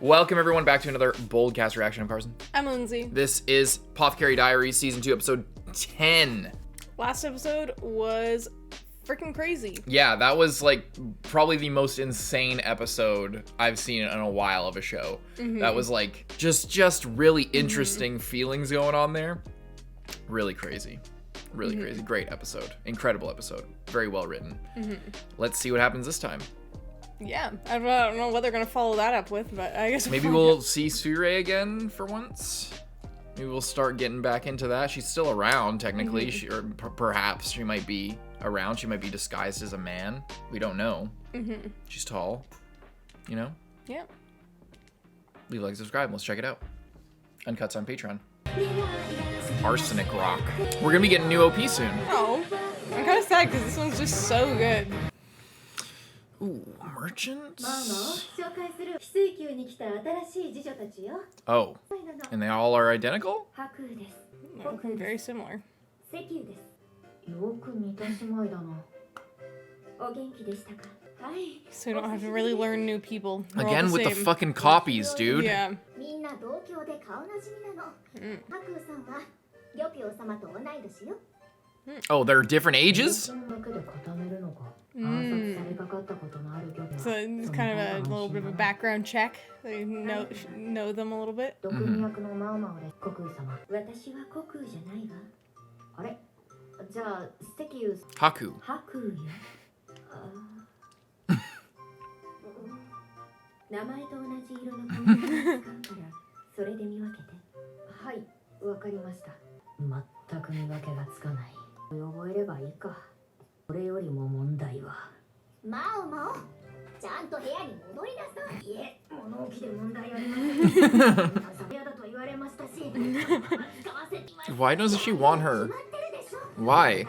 Welcome everyone back to another BOLDcast reaction. I'm Carson. I'm Lindsay. This is Apothecary Diaries, Season 2, Episode 10. Last episode was freaking crazy. Yeah, that was like probably the most insane episode I've seen in a while of a show. That was like just really interesting feelings going on there. Really crazy. Really crazy. Great episode. Incredible episode. Very well written. Let's see what happens this time. Yeah, I don't know what they're gonna follow that up with, but I guess maybe we'll see SUIREI again for once. Maybe we'll start getting back into that. She's still around, technically. Or perhaps she might be around. She might be disguised as a man. We don't know. She's tall. You know? Yeah. Leave a like, subscribe. Let's check it out. Uncuts on Patreon. Arsenic Rock. We're gonna be getting new OP soon. Oh, I'm kind of sad because this one's just so good. Ooh, merchants? Oh, and they all are identical? Very similar. So you don't have to really learn new people. They're all Again with the same. fucking copies, dude. Yeah. Oh, they're different ages? So it's kind of a little bit of a background check. They know them a little bit. Haku. Why doesn't she want her? Why?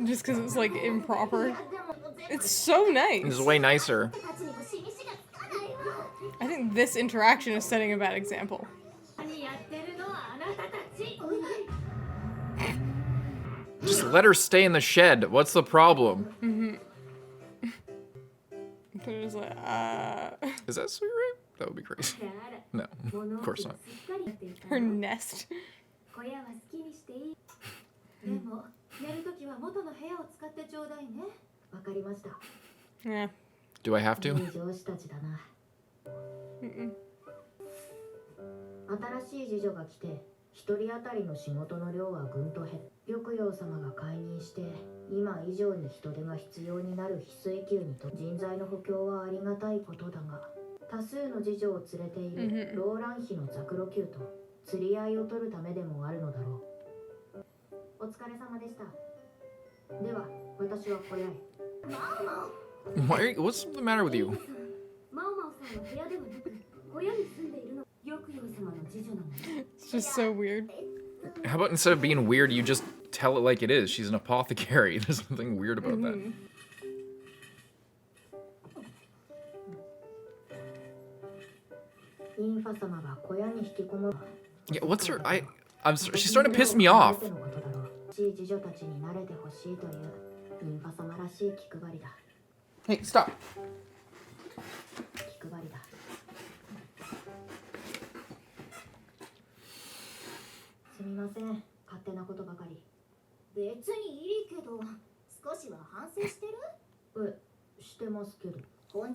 Just because it's like improper. It's so nice. This is way nicer. I think this interaction is setting a bad example. Just let her stay in the shed. What's the problem? But it was like, Is that SUIREI? That would be crazy. No, of course not. her nest. Yeah. Do I have to? What's the matter with you? It's just so weird. How about instead of being weird, you just tell it like it is? She's an apothecary. There's nothing weird about that. Yeah, what's her? She's starting to piss me off. Hey, stop.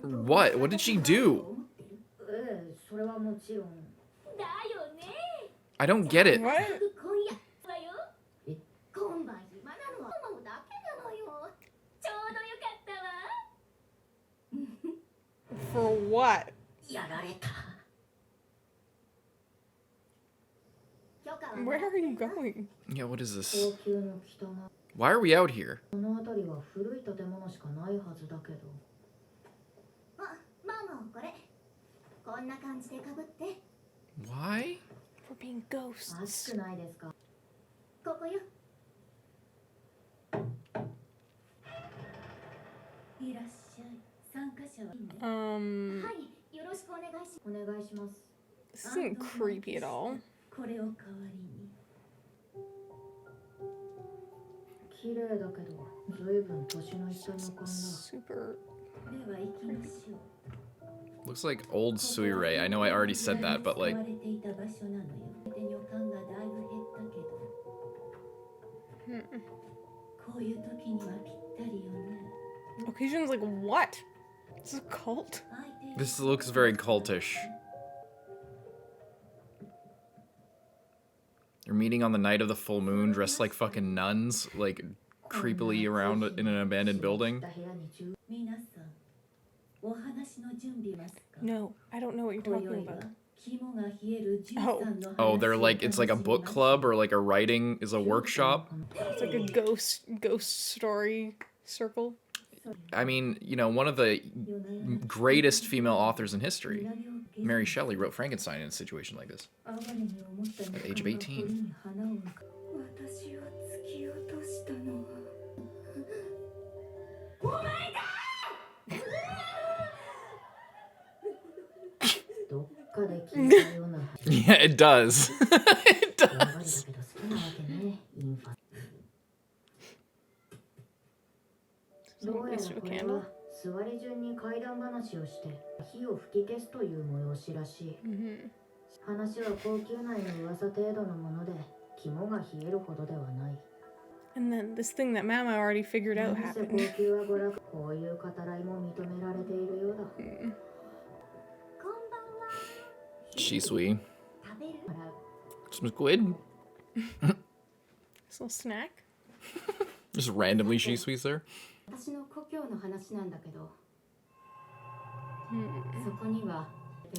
What? What did she do? I don't get it. What? For what? Where are you going? Yeah, what is this? Why are we out here? Why? For being ghosts. This isn't creepy at all. Super Looks like old Suirei. I know I already said that, but like... Occasion's like, what? This is a cult? This looks very cultish. They're meeting on the night of the full moon, dressed like fucking nuns, like creepily around in an abandoned building. No, I don't know what you're talking about. Oh, they're like, it's like a book club or like a writing is a workshop. It's like a ghost story circle. I mean, you know, one of the greatest female authors in history, Mary Shelley, wrote Frankenstein in a situation like this at the age of 18. Yeah, it does. It does. Someone needs to a candle. And then this thing that Mama already figured out happened. Shisui. Some squid. This little snack. Just randomly Shisui's there.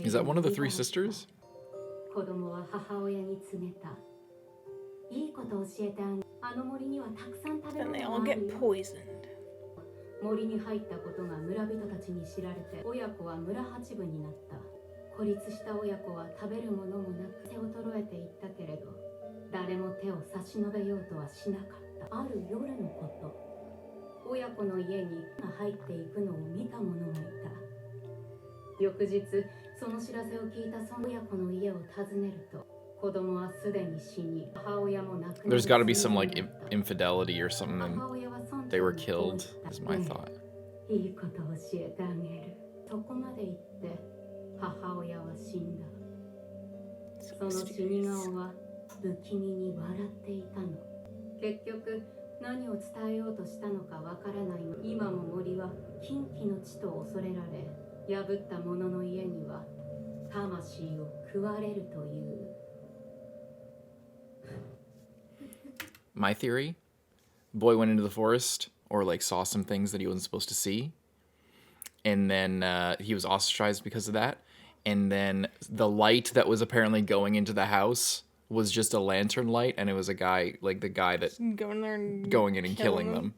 Is that one of the three sisters? Then they all get poisoned. 森に入ったことが村人たちに知られて、親子は村八分になった。孤立した親子は食べるものもなく手を衰えていったけれど、誰も手を差し伸べようとはしなかった。ある夜のこと、親子の家に入っていくのを見た者がいた。翌日、その知らせを聞いたその親子の家を訪ねると、子供はすでに死に、母親も亡くなり。There's got to be some like infidelity or something, and they were killed. Is my thought. いいことを教えてあげる。そこまで言って、母親は死んだ。その死に顔は不気味に笑っていたの。結局、何を伝えようとしたのかわからないの。今も森は禁忌の地と恐れられ、破った者の家には魂を食われるという。My theory: boy went into the forest or like saw some things that he wasn't supposed to see, and then he was ostracized because of that. And then the light that was apparently going into the house was just a lantern light, and it was a guy, like the guy that Going there and going in and killing them.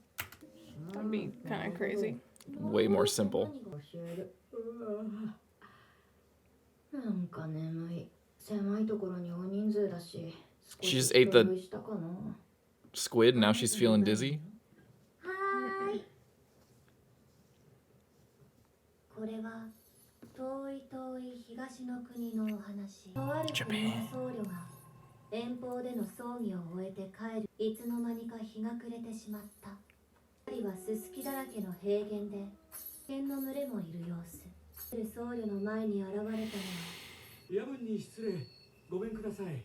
That'd be kind of crazy. Way more simple. She just ate the squid, and now she's feeling dizzy. Japan. 遠方での葬儀を終えて帰る。いつの間にか日が暮れてしまった。二人はすすきだらけの平原で犬の群れもいる様子。僧侶の前に現れたのは、夜分に失礼。ごめんください。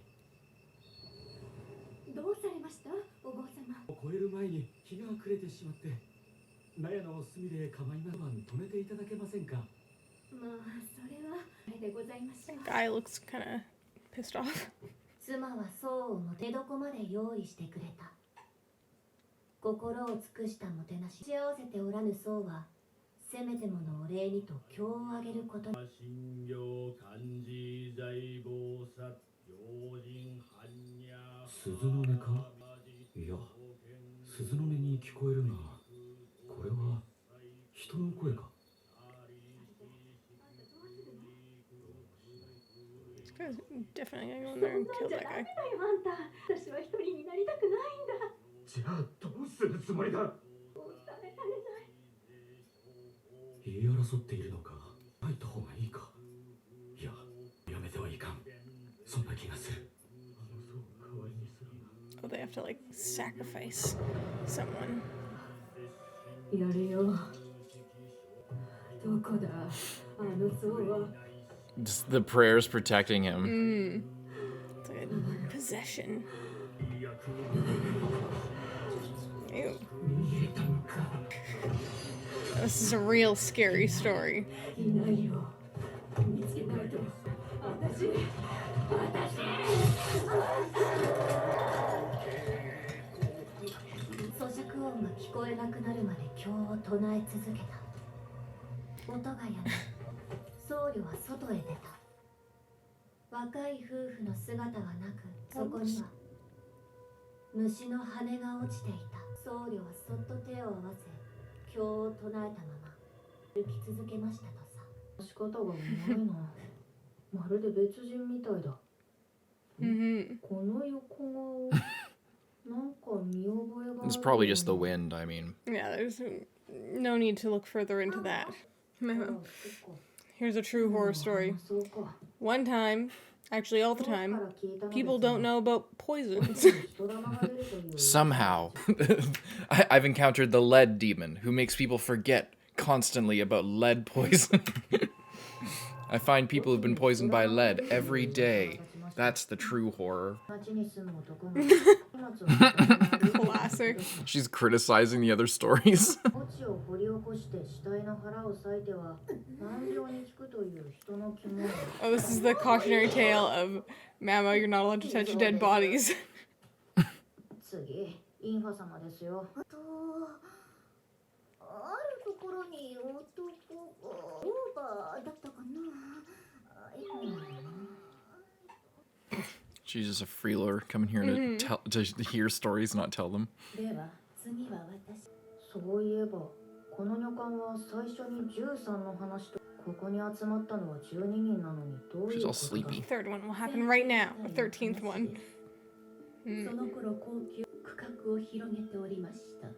どうされました、お坊様。超える前に日が暮れてしまって、納屋の隅で構いません。止めていただけませんか。まあ、それはあれでございましょう。 Guy looks kind of pissed off. 妻は僧を寝床まで用意してくれた。心を尽くしたもてなし。幸せておらぬ僧は、せめてものお礼にと経をあげること。鈴の音か？いや、鈴の音に聞こえるが、これは人の声か。This guy's definitely gonna go in there and kill that guy. 私は一人になりたくないんだ。じゃあどうするつもりだ。言い争っているのか。入った方がいいか。いや、やめてはいかん。そんな気がする。Oh, they have to like sacrifice someone. やるよ。どこだ。Just the prayers protecting him. It's like a possession. Ew. This is a real scary story. 咀嚼音が聞こえなくなるまで経を唱え続けた。音がやみ、僧侶は外へ出た。若い夫婦の姿はなく、そこには虫の羽が落ちていた。僧侶はそっと手を合わせ、経を唱えたまま歩き続けましたとさ。仕方がうまいな。まるで別人みたいだ。この横顔。It's probably just the wind, I mean. Yeah, there's no need to look further into that. Here's a true horror story. One time, actually all the time, people don't know about poisons. Somehow, I've encountered the lead demon who makes people forget constantly about lead poison. I find people who've been poisoned by lead every day. That's the true horror. Classic. She's criticizing the other stories. Oh, this is the cautionary tale of Maomao, you're not allowed to touch dead bodies. She's just a freeloader coming here to hear stories, not tell them. She's all sleepy. Third one will happen right now. The 13th one. その頃高級区画を広げておりました。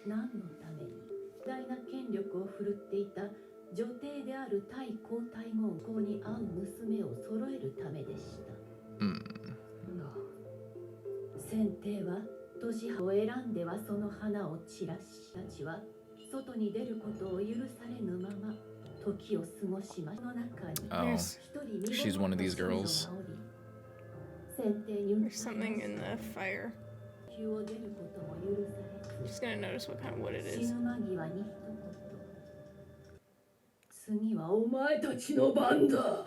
何のために大な権力を振るっていた女帝である太皇太后公に会う娘を揃えるためでした。先帝は年を選んではその花を散らしたちは外に出ることを許されぬまま時を過ごしました。 Oh, she's one of these girls. There's something in the fire. Just gonna notice what kind of wood it is. 次はお前たちの番だ。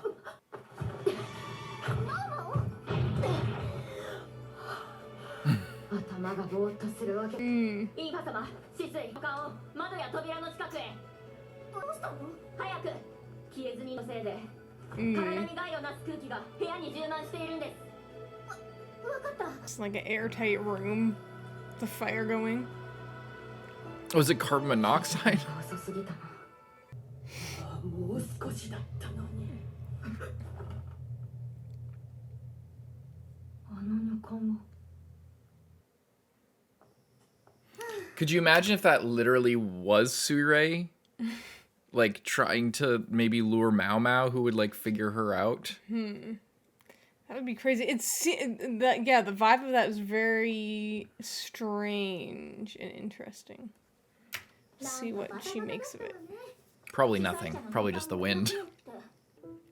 頭がぼーっとするわけ。インファ様、止水、他を窓や扉の近くへ。どうしたの？早く。消えずにのせいで体に害をなす空気が部屋に充満しているんです。わかった。 It's like an airtight room. The fire going. Oh, is it carbon monoxide? 遅すぎたな。もう少しだったのに。あの女官は。 Could you imagine if that literally was SUIREI? Like, trying to maybe lure maomao, who would, like, figure her out? That would be crazy. Yeah, the vibe of that is very strange and interesting. Let's see what she makes of it. Probably nothing. Probably just the wind.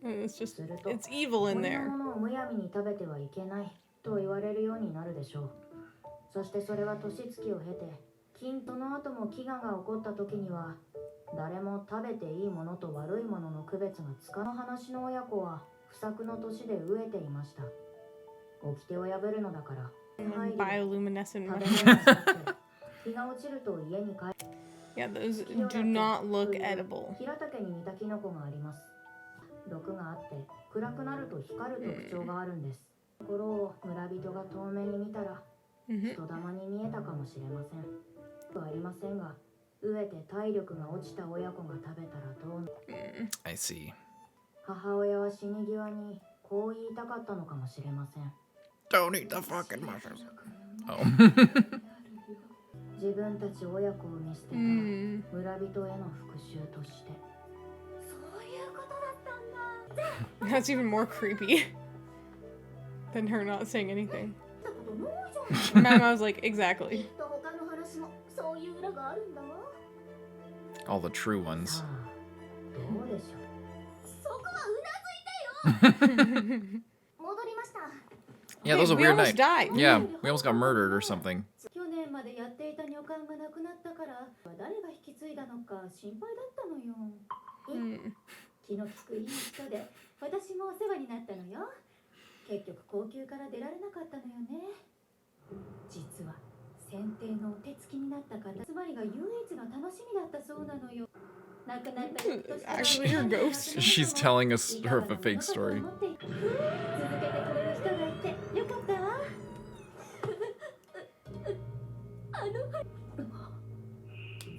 It's just, it's evil in there. 金との後も飢餓が起こった時には誰も食べていいものと悪いものの区別がつかぬ話の親子は不作の年で飢えていました。掟を破るのだから Bioluminescent 食べ mushrooms. 物をして日が落ちると家に帰 Yeah, those do not look edible. 平竹に似たキノコがあります。毒があって暗くなると光る特徴があるんです。ところを村人が遠目に見たら人玉に見えたかもしれません。ありませんが、飢えて体力が落ちた親子が食べたらどう。 I see. 母親は死に際にこう言いたかったのかもしれません。 Don't eat the fucking mushrooms. Oh. 自分たち親子を見捨てた村人への復讐として。そういうことだったんだ。 That's even more creepy than her not saying anything. Mama was like, exactly. All the true ones. でしょ。そこはうなずいてよ。戻りました。 Yeah, that was a we weird almost night. died. Yeah, we almost got murdered or something. 去年までやっていた女官が亡くなったから誰が引き継いだのか心配だったのよ。気の利くいい人で私もお世話になったのよ。結局高級から出られなかったのよね。実は選定のお手つきになった方、つまりが唯一の楽しみだったそうなのよ。亡くなった翌年から Actually, her ghost. She's telling us her fake story. 続けてくれる人がいてよかったわ。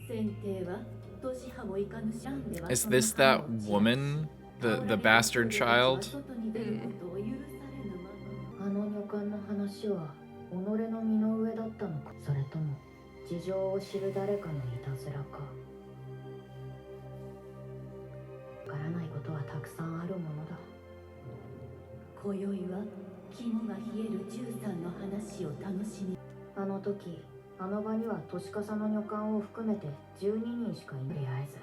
選定は年派もいかぬしらんでは Is this that woman? The bastard child? あの女官の話は己の身の上だったのか、それとも事情を知る誰かのいたずらか。わからないことはたくさんあるものだ。今宵は肝が冷える13の話を楽しみ。あの時あの場には年かさの女官を含めて12人しかいない。とりあえず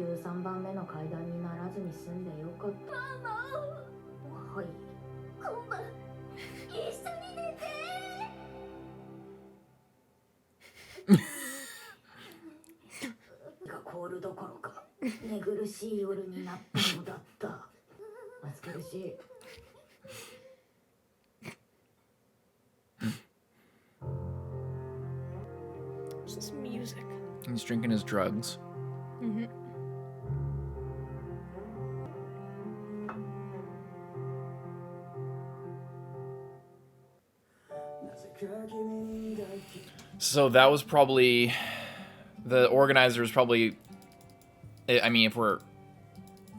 13番目の階段にならずに済んでよかった。ママ、はい、今晩一緒に寝て。が凍るどころか寝苦しい夜になったのだった。暑苦しい。It's just music. He's drinking his drugs. So that was probably the organizer was probably. I mean, if we're,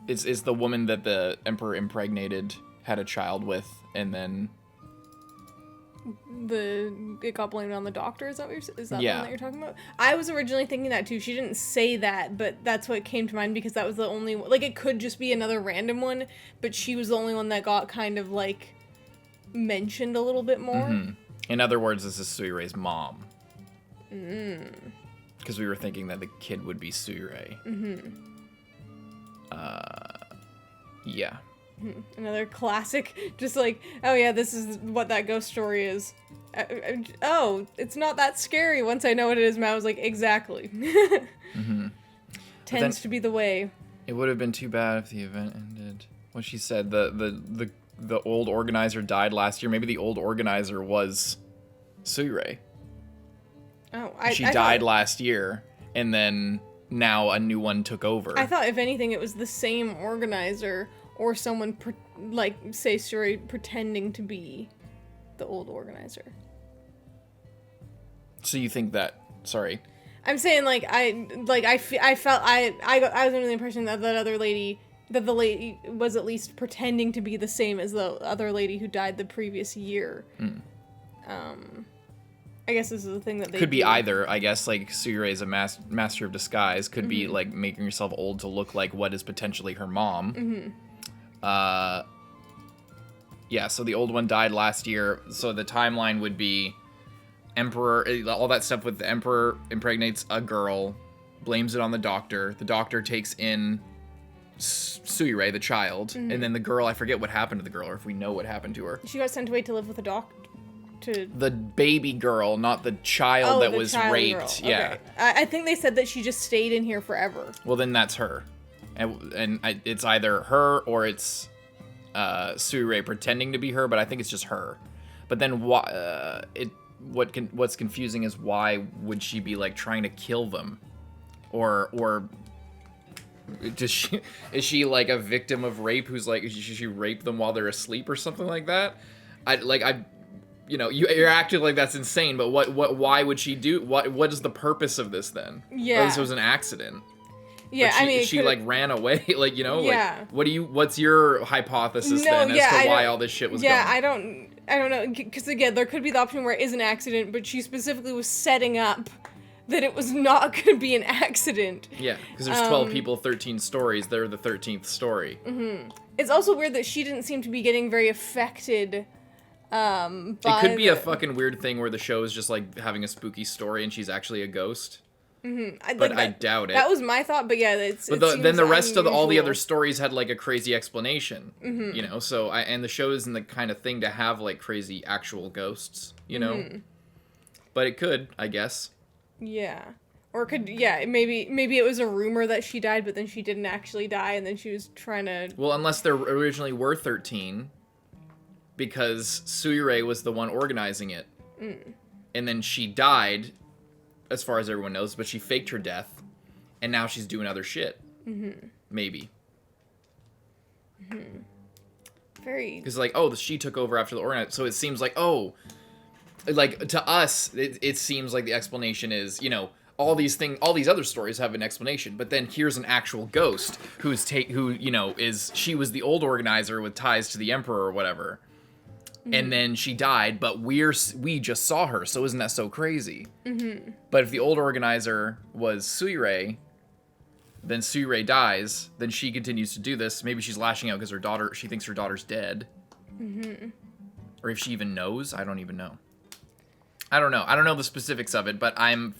it's the woman that the emperor impregnated, had a child with, and then. It got blamed on the doctor. Is that what is that Yeah. the one that you're talking about? I was originally thinking that too. She didn't say that, but that's what came to mind because that was the only one. Like, it could just be another random one, but she was the only one that got kind of like mentioned a little bit more. Mm-hmm. In other words, this is SUIREI'S mom. Because we were thinking that the kid would be SUIREI. Yeah. Another classic, just like, oh yeah, this is what that ghost story is. Oh, it's not that scary once I know what it is. Mao was like, exactly. Tends to be the way. It would have been too bad if the event ended. What she said, the old organizer died last year. Maybe the old organizer was SUIREI. Oh, She died last year, and then now a new one took over. I thought, if anything, it was the same organizer or someone, say, SUIREI pretending to be the old organizer. So you think that? Sorry. I'm saying, I was under the impression that the lady was at least pretending to be the same as the other lady who died the previous year. I guess this is the thing that they could be do. either. I guess like SUIREI is a master of disguise. Could be like making yourself old to look like what is potentially her mom. Yeah. So the old one died last year. So the timeline would be Emperor. All that stuff with the Emperor impregnates a girl, blames it on the doctor. The doctor takes in SUIREI, the child, and then the girl. I forget what happened to the girl, or if we know what happened to her. She got sent away to live with a doctor. The baby girl, not the child that was raped. Girl. Yeah. Okay. I think they said that she just stayed in here forever. Well, then that's her. And it's either her or it's SUIREI pretending to be her, but I think it's just her. But then what's confusing is why would she be like trying to kill them? Or is she like a victim of rape who's like she raped them while they're asleep or something like that? You're acting like that's insane, but why would she do what is the purpose of this then? Yeah. This was an accident. Yeah, she like ran away, Yeah. What's your hypothesis then as to why all this shit was going? Yeah, I don't know, because again, there could be the option where it is an accident, but she specifically was setting up that it was not going to be an accident. Yeah, because there's 12 people, 13 stories. They're the 13th story. It's also weird that she didn't seem to be getting very affected. It could be a fucking weird thing where the show is just like having a spooky story and she's actually a ghost. But I doubt it. That was my thought, but yeah, then the rest of all the unusual. other stories had like a crazy explanation, you know. So and the show isn't the kind of thing to have like crazy actual ghosts, you know. But it could, I guess. Yeah. Or maybe it was a rumor that she died, but then she didn't actually die, and then she was trying to... Well, unless there originally were 13, because SUIREI was the one organizing it. And then she died, as far as everyone knows, but she faked her death, and now she's doing other shit. Maybe. Very... Because, like, oh, she took over after the organizer, so it seems like, oh... Like, to us, it seems like the explanation is, you know... all these other stories have an explanation, but then here's an actual ghost who you know she was the old organizer with ties to the emperor or whatever, and then she died, but we just saw her, so isn't that so crazy? But if the old organizer was SUIREI, then SUIREI dies, then she continues to do this. Maybe she's lashing out because she thinks her daughter's dead, or if she even knows. I don't even know. I don't know the specifics of it, but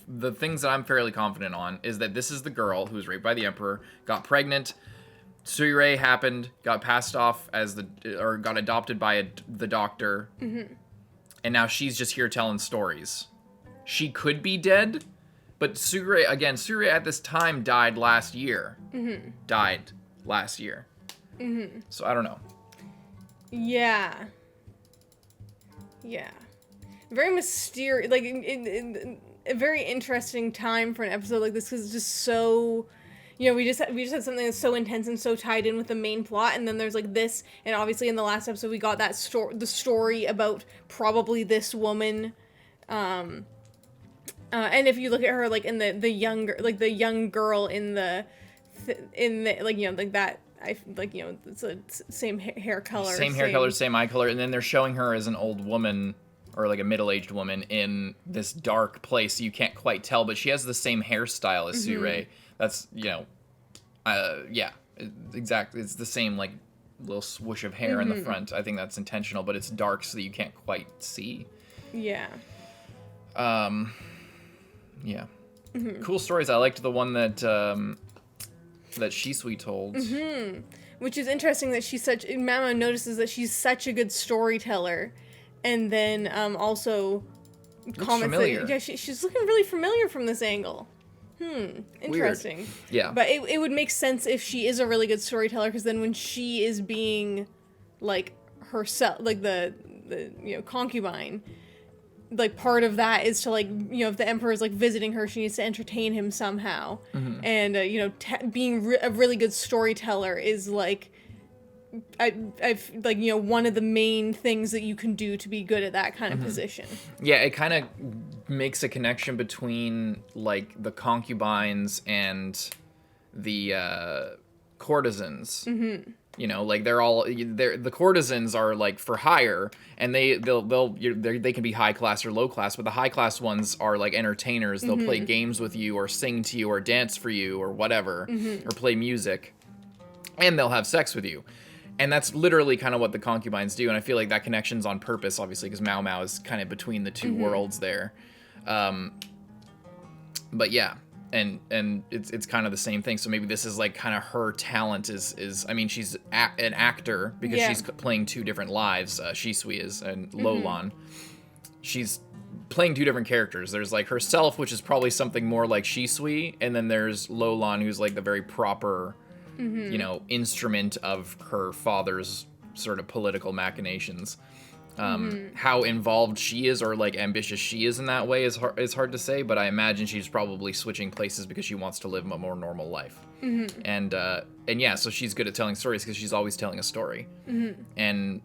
the things that I'm fairly confident on is that this is the girl who was raped by the emperor, got pregnant, SUIREI happened, got passed off or got adopted by the doctor, and now she's just here telling stories. She could be dead, but SUIREI at this time died last year. Died last year. So I don't know. Yeah. Very mysterious, like in a very interesting time for an episode like this, because it's just so, you know, we just had something that's so intense and so tied in with the main plot, and then there's like this, and obviously in the last episode we got that the story about probably this woman, and if you look at her like in the young girl in the like, you know, like that. You know, it's the same hair color, same eye color, and then they're showing her as an old woman. Or like a middle-aged woman in this dark place, you can't quite tell, but she has the same hairstyle as SUIREI. That's, you know, yeah, exactly. It's the same like little swoosh of hair in the front. I think that's intentional, but it's dark so that you can't quite see. Yeah. Yeah. Cool stories. I liked the one that Shisui told. Which is interesting that Maomao notices that she's such a good storyteller. And then also comments that she's looking really familiar from this angle. Interesting. Weird. Yeah. But it would make sense if she is a really good storyteller, because then when she is being like herself, like the you know, concubine, like part of that is to, like, you know, if the emperor is like visiting her, she needs to entertain him somehow. And you know, being a really good storyteller is like I've like, you know, one of the main things that you can do to be good at that kind of position. Yeah, it kind of makes a connection between like the concubines and the courtesans. You know, like the courtesans are like for hire, and they can be high class or low class, but the high class ones are like entertainers. They'll play games with you, or sing to you, or dance for you, or whatever, or play music, and they'll have sex with you. And that's literally kind of what the concubines do, and I feel like that connection's on purpose, obviously, because maomao is kind of between the two worlds there. But yeah, and it's kind of the same thing. So maybe this is like kind of her talent is I mean, she's an actor because she's playing two different lives. Shisui is, and Lolan. She's playing two different characters. There's like herself, which is probably something more like Shisui, and then there's Lolan, who's like the very proper, you know, instrument of her father's sort of political machinations. How involved she is, or like ambitious she is in that way, is hard to say, but I imagine she's probably switching places because she wants to live a more normal life. And yeah, so she's good at telling stories because she's always telling a story. And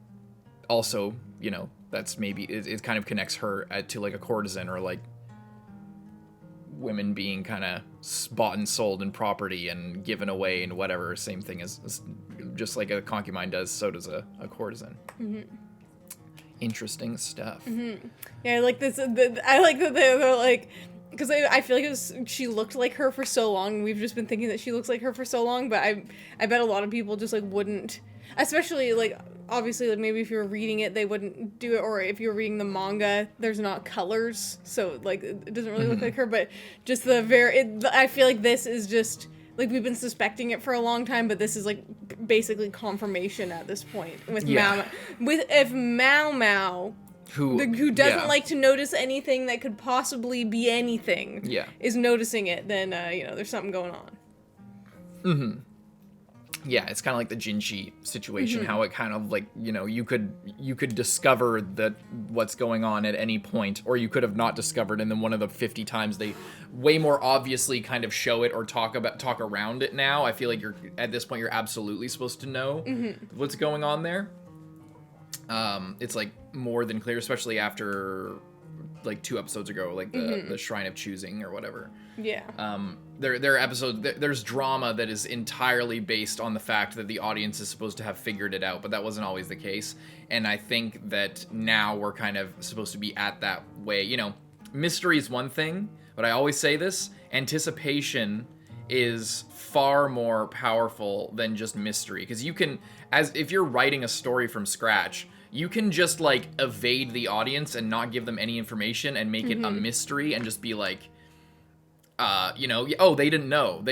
also, you know, that's maybe it kind of connects her to like a courtesan, or like women being kind of bought and sold in property and given away and whatever. Same thing as just like a concubine does, so does a courtesan. Interesting stuff. Yeah, I like this. I like that they're like, because I feel like she looked like her for so long. We've just been thinking that she looks like her for so long, but I bet a lot of people just like wouldn't. Especially, like, obviously, like, maybe if you were reading it, they wouldn't do it, or if you were reading the manga, there's not colors, so, like, it doesn't really look like her, but just I feel like this is just, like, we've been suspecting it for a long time, but this is, like, basically confirmation at this point with Maomao. If Maomao, who doesn't like to notice anything that could possibly be anything, is noticing it, then, there's something going on. Mm-hmm. Yeah, it's kind of like the jinshi situation, how it kind of like, you could discover that what's going on at any point, or you could have not discovered, and then one of the 50 times they way more obviously kind of show it or talk around it now. I feel like at this point you're absolutely supposed to know what's going on there. It's like more than clear, especially after like 2 episodes ago, like the Shrine of Choosing or whatever. Yeah. There are episodes, there's drama that is entirely based on the fact that the audience is supposed to have figured it out, but that wasn't always the case. And I think that now we're kind of supposed to be at that way. Mystery is one thing, but I always say this, anticipation is far more powerful than just mystery. Because if you're writing a story from scratch, you can just like evade the audience and not give them any information and make it a mystery and just be like, they didn't know.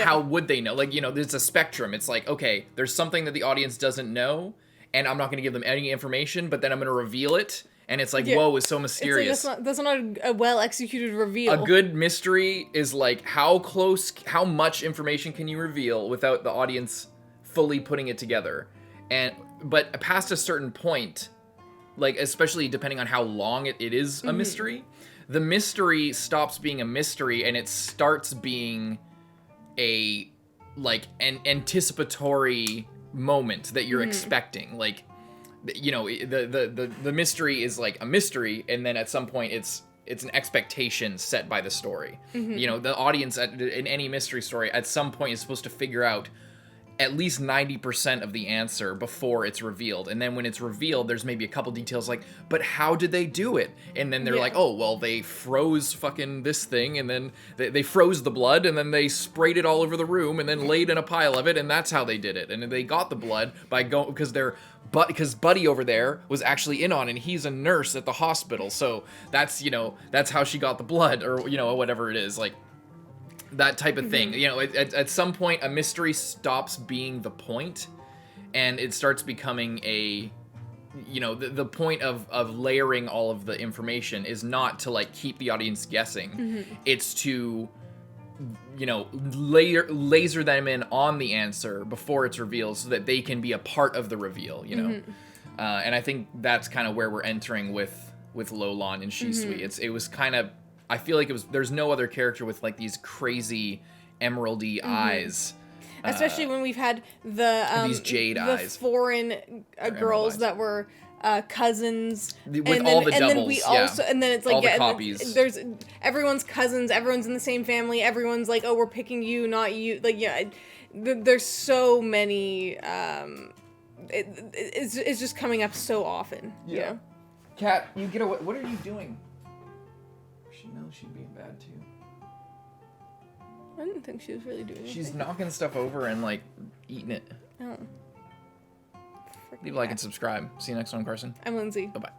How would they know? Like, there's a spectrum. It's like, okay, there's something that the audience doesn't know, and I'm not going to give them any information, but then I'm going to reveal it, and it's like, whoa, it's so mysterious. It's like, that's not a well-executed reveal. A good mystery is like, how much information can you reveal without the audience fully putting it together? But past a certain point, like, especially depending on how long it is a mystery, the mystery stops being a mystery and it starts being an anticipatory moment that you're expecting. Like, the mystery is like a mystery, and then at some point it's an expectation set by the story. The audience in any mystery story at some point is supposed to figure out at least 90% of the answer before it's revealed. And then when it's revealed, there's maybe a couple details like, but how did they do it? And then they're like, oh, well, they froze fucking this thing, and then they froze the blood, and then they sprayed it all over the room, and then laid in a pile of it, and that's how they did it. And they got the blood by because Buddy over there was actually in on it, and he's a nurse at the hospital. So that's how she got the blood, or, whatever it is. Like, that type of thing. At some point, a mystery stops being the point, and it starts becoming the point of layering all of the information is not to like keep the audience guessing. It's to laser them in on the answer before it's revealed, so that they can be a part of the reveal. And I think that's kind of where we're entering with Lolan and Shisui. It was kind of, I feel like there's no other character with like these crazy emeraldy eyes. Especially when we've had these jade eyes. Foreign girls that were cousins. With all the doubles. And then we also, and then it's like, all the copies. There's everyone's cousins, everyone's in the same family, everyone's like, oh, we're picking you, not you. Like, there's so many, it's just coming up so often. Yeah. Kat, you get away. What are you doing? She knows she'd be bad too. I didn't think she was really doing anything. She's knocking stuff over and like eating it. Oh. Leave a like and subscribe. See you next time, Carson. I'm Lindsay. Bye-bye.